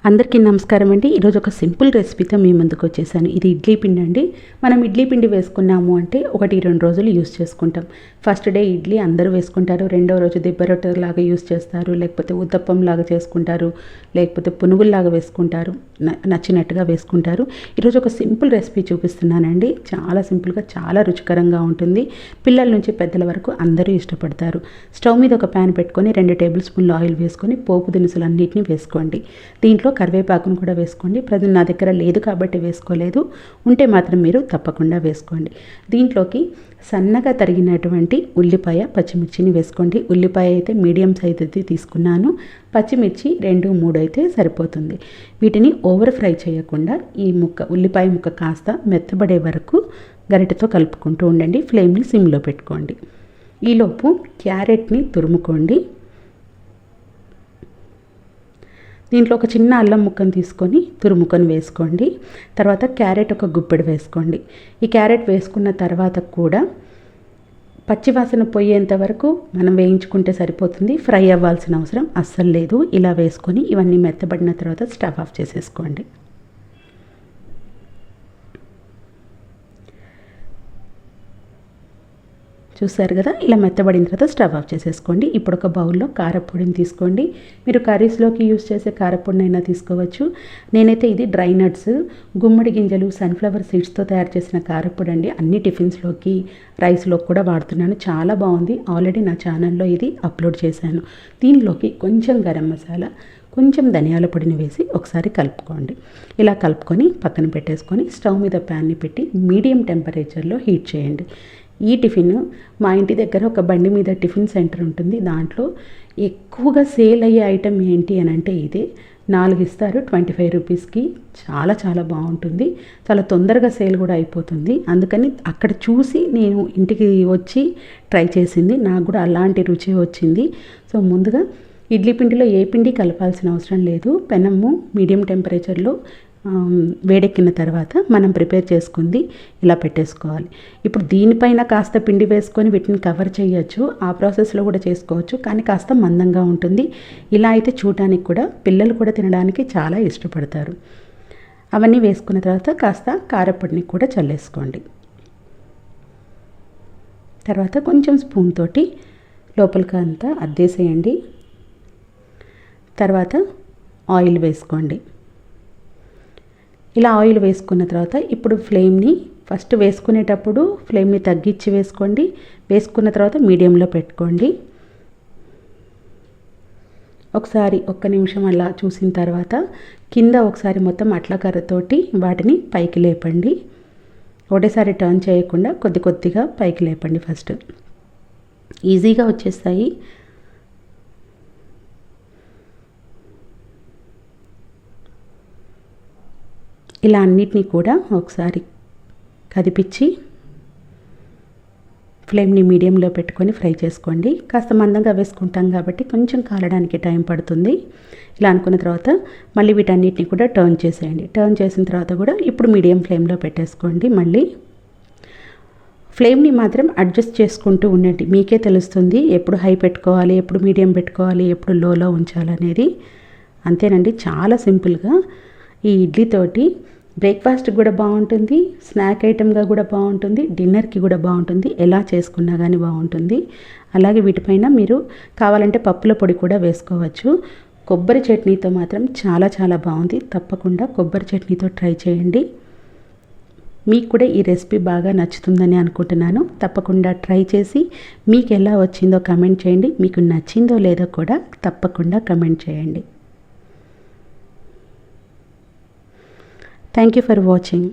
అందరికీ నమస్కారం అండి. ఈరోజు ఒక సింపుల్ రెసిపీతో మీ ముందుకు వచ్చేసాను. ఇది ఇడ్లీ పిండి అండి. మనం ఇడ్లీ పిండి వేసుకున్నాము అంటే 1-2 రోజులు యూస్ చేసుకుంటాం. ఫస్ట్ డే ఇడ్లీ అందరూ వేసుకుంటారు, రెండో రోజు దిబ్బ రొట్టెలాగా యూస్ చేస్తారు, లేకపోతే ఉత్తప్పం లాగా చేసుకుంటారు, లేకపోతే పునుగుల్లాగా వేసుకుంటారు, నచ్చినట్టుగా వేసుకుంటారు. ఈరోజు ఒక సింపుల్ రెసిపీ చూపిస్తున్నానండి. చాలా సింపుల్గా చాలా రుచికరంగా ఉంటుంది. పిల్లల నుంచి పెద్దల వరకు అందరూ ఇష్టపడతారు. స్టవ్ మీద ఒక ప్యాన్ పెట్టుకొని 2 టేబుల్ స్పూన్లు ఆయిల్ వేసుకొని పోపు దినుసులన్నింటినీ వేసుకోండి. దీంట్లో కరివేపాకును కూడా వేసుకోండి. ప్రజెంట్ నా దగ్గర లేదు కాబట్టి వేసుకోలేదు, ఉంటే మాత్రం మీరు తప్పకుండా వేసుకోండి. దీంట్లోకి సన్నగా తరిగినటువంటి ఉల్లిపాయ, పచ్చిమిర్చిని వేసుకోండి. ఉల్లిపాయ అయితే మీడియం సైజ్ అయితే తీసుకున్నాను, పచ్చిమిర్చి 2-3 అయితే సరిపోతుంది. వీటిని ఓవర్ ఫ్రై చేయకుండా ఈ ఉల్లిపాయ ముక్క కాస్త మెత్తబడే వరకు గరిటెతో కలుపుకుంటూ ఉండండి. ఫ్లేమ్ని సిమ్లో పెట్టుకోండి. ఈలోపు క్యారెట్ని తురుముకోండి. దీంట్లో ఒక చిన్న అల్లం ముక్కను తీసుకొని తురుముకొని వేసుకోండి. తర్వాత క్యారెట్ ఒక గుప్పెడు వేసుకోండి. ఈ క్యారెట్ వేసుకున్న తర్వాత కూడా పచ్చివాసన పోయేంత వరకు మనం వేయించుకుంటే సరిపోతుంది. ఫ్రై అవ్వాల్సిన అవసరం అస్సలు లేదు. ఇలా వేసుకొని ఇవన్నీ మెత్తబడిన తర్వాత స్టవ్ ఆఫ్ చేసేసుకోండి. చూసారు కదా, ఇలా మెత్తబడిన తర్వాత స్టవ్ ఆఫ్ చేసేసుకోండి. ఇప్పుడు ఒక బౌల్లో కారపొడిని తీసుకోండి. మీరు కర్రీస్లోకి యూస్ చేసే కారపొడిని అయినా తీసుకోవచ్చు. నేనైతే ఇది డ్రై నట్స్, గుమ్మడి గింజలు, సన్ఫ్లవర్ సీడ్స్తో తయారు చేసిన కారపొడి అండి. అన్ని టిఫిన్స్లోకి, రైస్లోకి కూడా వాడుతున్నాను. చాలా బాగుంది. ఆల్రెడీ నా ఛానల్లో ఇది అప్లోడ్ చేశాను. దీనిలోకి కొంచెం గరం మసాలా, కొంచెం ధనియాల పొడిని వేసి ఒకసారి కలుపుకోండి. ఇలా కలుపుకొని పక్కన పెట్టేసుకొని స్టవ్ మీద ప్యాన్ని పెట్టి మీడియం టెంపరేచర్లో హీట్ చేయండి. ఈ టిఫిన్ మా ఇంటి దగ్గర ఒక బండి మీద టిఫిన్ సెంటర్ ఉంటుంది. దాంట్లో ఎక్కువగా సేల్ అయ్యే ఐటెం ఏంటి అని అంటే ఇదే. 4 ఇస్తారు 25 రూపీస్కి. చాలా చాలా బాగుంటుంది. చాలా తొందరగా సేల్ కూడా అయిపోతుంది. అందుకని అక్కడ చూసి నేను ఇంటికి వచ్చి ట్రై చేసింది. నాకు కూడా అలాంటి రుచి వచ్చింది. సో ముందుగా ఇడ్లీ పిండిలో ఏ పిండి కలపాల్సిన అవసరం లేదు. పెనము మీడియం టెంపరేచర్లో వేడెక్కిన తర్వాత మనం ప్రిపేర్ చేసుకుంది ఇలా పెట్టేసుకోవాలి. ఇప్పుడు దీనిపైన కాస్త పిండి వేసుకొని వీటిని కవర్ చేయొచ్చు. ఆ ప్రాసెస్లో కూడా చేసుకోవచ్చు, కానీ కాస్త మందంగా ఉంటుంది. ఇలా అయితే చూడడానికి కూడా పిల్లలు కూడా తినడానికి చాలా ఇష్టపడతారు. అవన్నీ వేసుకున్న తర్వాత కాస్త కారపొడిని కూడా చల్లేసుకోండి. తర్వాత కొంచెం స్పూన్ తోటి లోపలికి అంతా అద్దేసేయండి. తర్వాత ఆయిల్ వేసుకోండి. ఇలా ఆయిల్ వేసుకున్న తర్వాత ఇప్పుడు ఫ్లేమ్ని ఫస్ట్ వేసుకునేటప్పుడు ఫ్లేమ్ని తగ్గించి వేసుకోండి. వేసుకున్న తర్వాత మీడియంలో పెట్టుకోండి. ఒకసారి 1 నిమిషం అలా చూసిన తర్వాత కింద ఒకసారి మొత్తం అట్ల కర్రతోటి వాటిని పైకి లేపండి. ఒకటేసారి టర్న్ చేయకుండా కొద్ది కొద్దిగా పైకి లేపండి. ఫస్ట్ ఈజీగా వచ్చేస్తాయి. ఇలా అన్నిటినీ కూడా ఒకసారి కదిపించి ఫ్లేమ్ని మీడియంలో పెట్టుకొని ఫ్రై చేసుకోండి. కాస్త మందంగా వేసుకుంటాం కాబట్టి కొంచెం కాలడానికి టైం పడుతుంది. ఇలా అనుకున్న తర్వాత మళ్ళీ వీటన్నిటిని కూడా టర్న్ చేసేయండి. టర్న్ చేసిన తర్వాత కూడా ఇప్పుడు మీడియం ఫ్లేమ్లో పెట్టేసుకోండి. మళ్ళీ ఫ్లేమ్ని మాత్రం అడ్జస్ట్ చేసుకుంటూ ఉండండి. మీకే తెలుస్తుంది ఎప్పుడు హై పెట్టుకోవాలి, ఎప్పుడు మీడియం పెట్టుకోవాలి, ఎప్పుడు లోలో ఉంచాలనేది. అంతేనండి, చాలా సింపుల్గా ఈ ఇడ్లీతోటి బ్రేక్ఫాస్ట్ కూడా బాగుంటుంది, స్నాక్ ఐటెంగా కూడా బాగుంటుంది, డిన్నర్కి కూడా బాగుంటుంది. ఎలా చేసుకున్నా కానీ బాగుంటుంది. అలాగే వీటిపైన మీరు కావాలంటే పప్పుల పొడి కూడా వేసుకోవచ్చు. కొబ్బరి చట్నీతో మాత్రం చాలా చాలా బాగుంది. తప్పకుండా కొబ్బరి చట్నీతో ట్రై చేయండి. మీకు కూడా ఈ రెసిపీ బాగా నచ్చుతుందని అనుకుంటున్నాను. తప్పకుండా ట్రై చేసి మీకు ఎలా వచ్చిందో కమెంట్ చేయండి. మీకు నచ్చిందో లేదో కూడా తప్పకుండా కమెంట్ చేయండి. Thank you for watching.